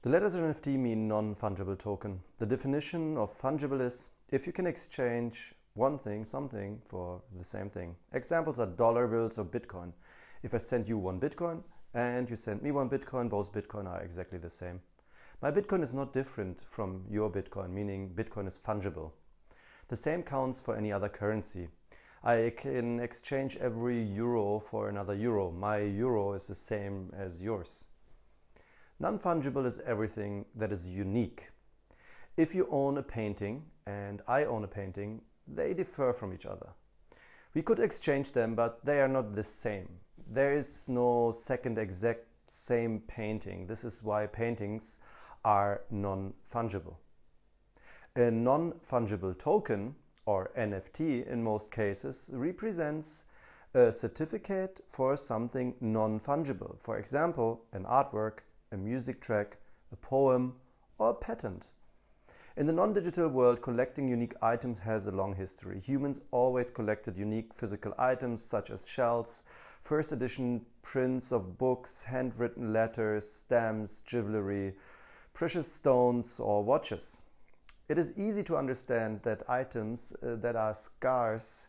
The letters NFT mean non-fungible token. The definition of fungible is if you can exchange one thing, something, for the same thing. Examples are dollar bills or Bitcoin. If I send you one Bitcoin and you send me one Bitcoin, both Bitcoin are exactly the same. My Bitcoin is not different from your Bitcoin, meaning Bitcoin is fungible. The same counts for any other currency. I can exchange every euro for another euro. My euro is the same as yours. Non-fungible is everything that is unique. If you own a painting and I own a painting, they differ from each other. We could exchange them, but they are not the same. There is no second exact same painting. This is why paintings are non-fungible. A non-fungible token, or NFT in most cases, represents a certificate for something non-fungible. For example, an artwork, a music track, a poem, or a patent. In the non-digital world, collecting unique items has a long history. Humans always collected unique physical items such as shells, first edition prints of books, handwritten letters, stamps, jewelry, precious stones, or watches. It is easy to understand that items that are scarce,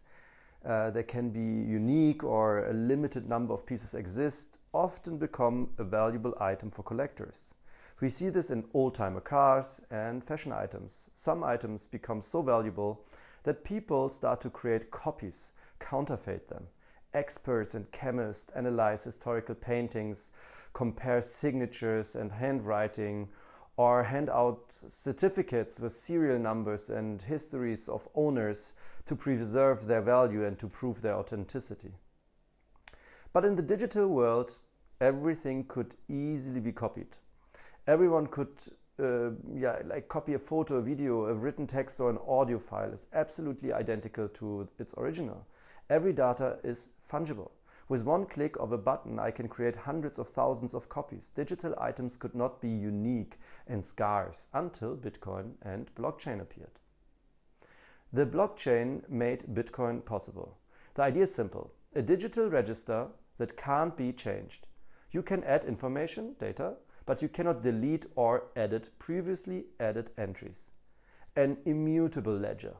that can be unique or a limited number of pieces exist, often become a valuable item for collectors. We see this in old-timer cars and fashion items. Some items become so valuable that people start to create copies, counterfeit them. Experts and chemists analyze historical paintings, compare signatures and handwriting, or hand out certificates with serial numbers and histories of owners to preserve their value and to prove their authenticity. But in the digital world, everything could easily be copied. Everyone could copy a photo, a video, a written text, or an audio file is absolutely identical to its original. Every data is fungible. With one click of a button, I can create hundreds of thousands of copies. Digital items could not be unique and scarce until Bitcoin and blockchain appeared. The blockchain made Bitcoin possible. The idea is simple: a digital register that can't be changed. You can add information, data, but you cannot delete or edit previously added entries. An immutable ledger.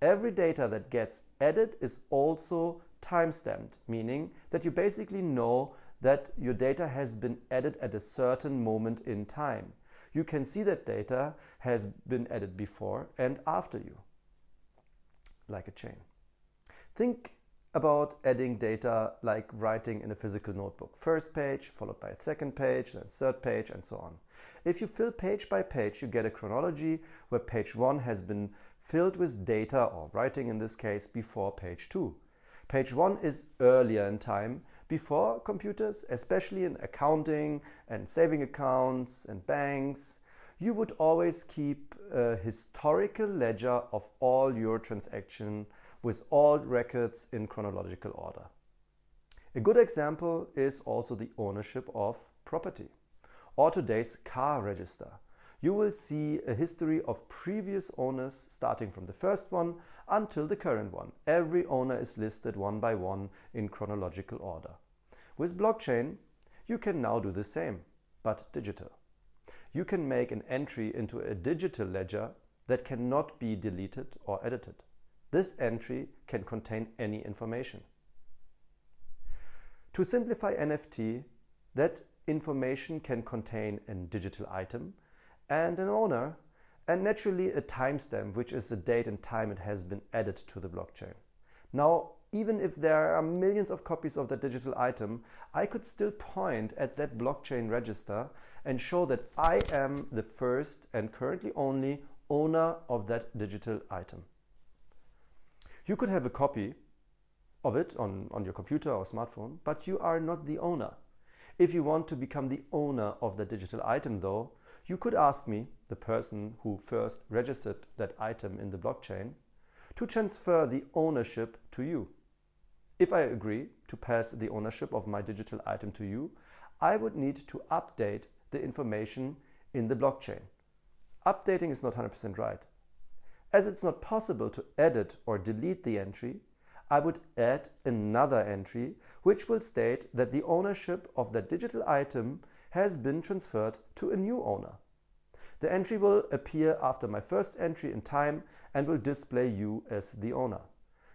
Every data that gets added is also time-stamped, meaning that you basically know that your data has been added at a certain moment in time. You can see that data has been added before and after you, like a chain. Think about adding data like writing in a physical notebook. First page, followed by a second page, then third page, and so on. If you fill page by page, you get a chronology where page 1 has been filled with data, or writing in this case, before page 2. Page 1 is earlier in time, before computers, especially in accounting and saving accounts and banks. You would always keep a historical ledger of all your transactions with all records in chronological order. A good example is also the ownership of property, or today's car register. You will see a history of previous owners starting from the first one until the current one. Every owner is listed one by one in chronological order. With blockchain, you can now do the same, but digital. You can make an entry into a digital ledger that cannot be deleted or edited. This entry can contain any information. To simplify NFT, that information can contain a digital item and an owner, and naturally a timestamp, which is the date and time it has been added to the blockchain. Now, even if there are millions of copies of that digital item, I could still point at that blockchain register and show that I am the first and currently only owner of that digital item. You could have a copy of it on your computer or smartphone, but you are not the owner. If you want to become the owner of the digital item though, you could ask me, the person who first registered that item in the blockchain, to transfer the ownership to you. If I agree to pass the ownership of my digital item to you, I would need to update the information in the blockchain. Updating is not 100% right. As it's not possible to edit or delete the entry, I would add another entry which will state that the ownership of that digital item has been transferred to a new owner. The entry will appear after my first entry in time and will display you as the owner.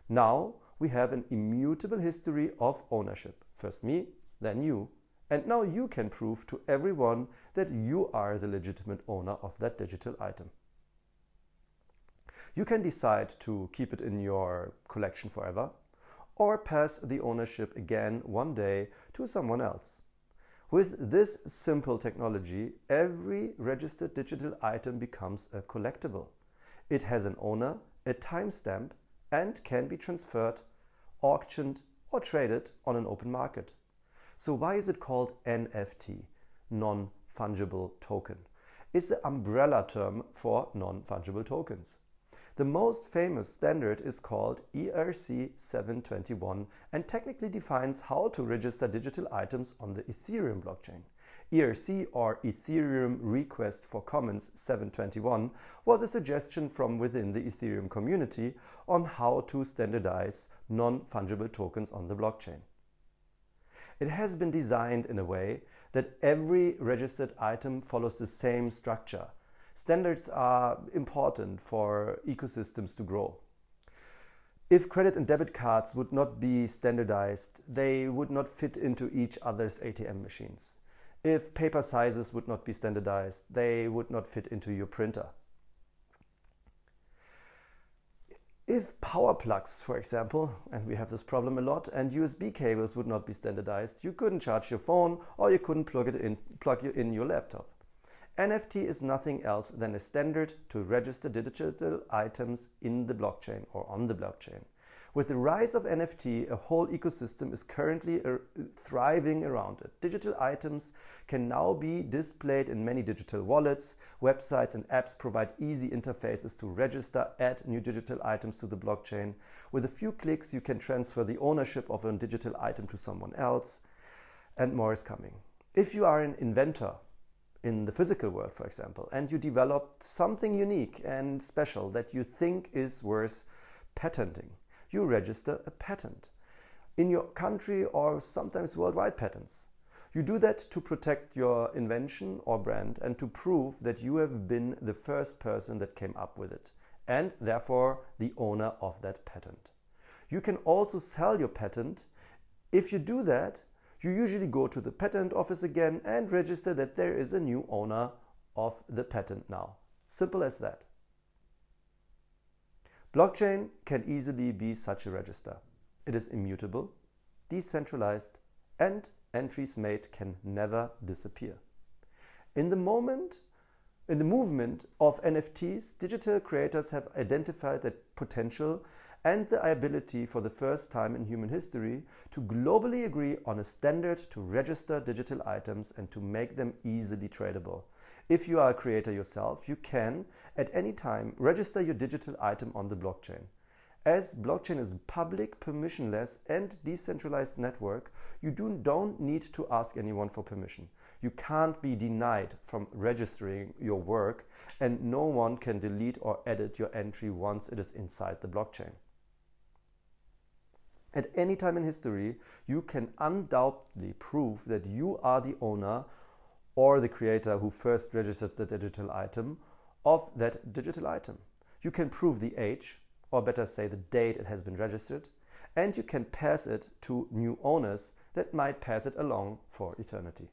Now we have an immutable history of ownership. First me, then you. And now you can prove to everyone that you are the legitimate owner of that digital item. You can decide to keep it in your collection forever or pass the ownership again one day to someone else. With this simple technology, every registered digital item becomes a collectible. It has an owner, a timestamp, and can be transferred, auctioned, or traded on an open market. So why is it called NFT, non-fungible token? It's the umbrella term for non-fungible tokens. The most famous standard is called ERC 721 and technically defines how to register digital items on the Ethereum blockchain. ERC, or Ethereum Request for Commons 721, was a suggestion from within the Ethereum community on how to standardize non-fungible tokens on the blockchain. It has been designed in a way that every registered item follows the same structure. Standards are important for ecosystems to grow. If credit and debit cards would not be standardized, they would not fit into each other's ATM machines. If paper sizes would not be standardized, they would not fit into your printer. If power plugs, for example, and we have this problem a lot, and USB cables would not be standardized, you couldn't charge your phone or you couldn't plug it in your laptop. NFT is nothing else than a standard to register digital items in the blockchain or on the blockchain. With the rise of NFT, a whole ecosystem is currently thriving around it. Digital items can now be displayed in many digital wallets. Websites and apps provide easy interfaces to register, add new digital items to the blockchain. With a few clicks, you can transfer the ownership of a digital item to someone else, and more is coming. If you are an inventor, in the physical world, for example, and you developed something unique and special that you think is worth patenting, you register a patent in your country or sometimes worldwide patents. You do that to protect your invention or brand and to prove that you have been the first person that came up with it and therefore the owner of that patent. You can also sell your patent. If you do that, you usually go to the patent office again and register that there is a new owner of the patent now. Simple as that. Blockchain can easily be such a register. It is immutable, decentralized, and entries made can never disappear. In the movement of NFTs, digital creators have identified the potential and the ability for the first time in human history to globally agree on a standard to register digital items and to make them easily tradable. If you are a creator yourself, you can, at any time, register your digital item on the blockchain. As blockchain is a public, permissionless, and decentralized network, you don't need to ask anyone for permission. You can't be denied from registering your work, and no one can delete or edit your entry once it is inside the blockchain. At any time in history, you can undoubtedly prove that you are the owner or the creator who first registered the digital item of that digital item. You can prove the age, or better say the date it has been registered, and you can pass it to new owners that might pass it along for eternity.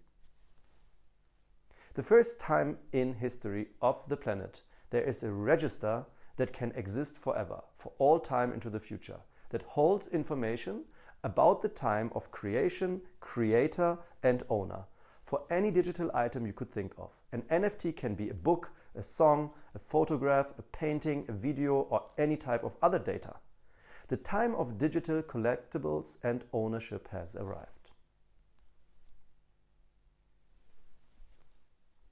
The first time in history of the planet, there is a register that can exist forever, for all time into the future, that holds information about the time of creation, creator, and owner for any digital item you could think of. An NFT can be a book, a song, a photograph, a painting, a video, or any type of other data. The time of digital collectibles and ownership has arrived.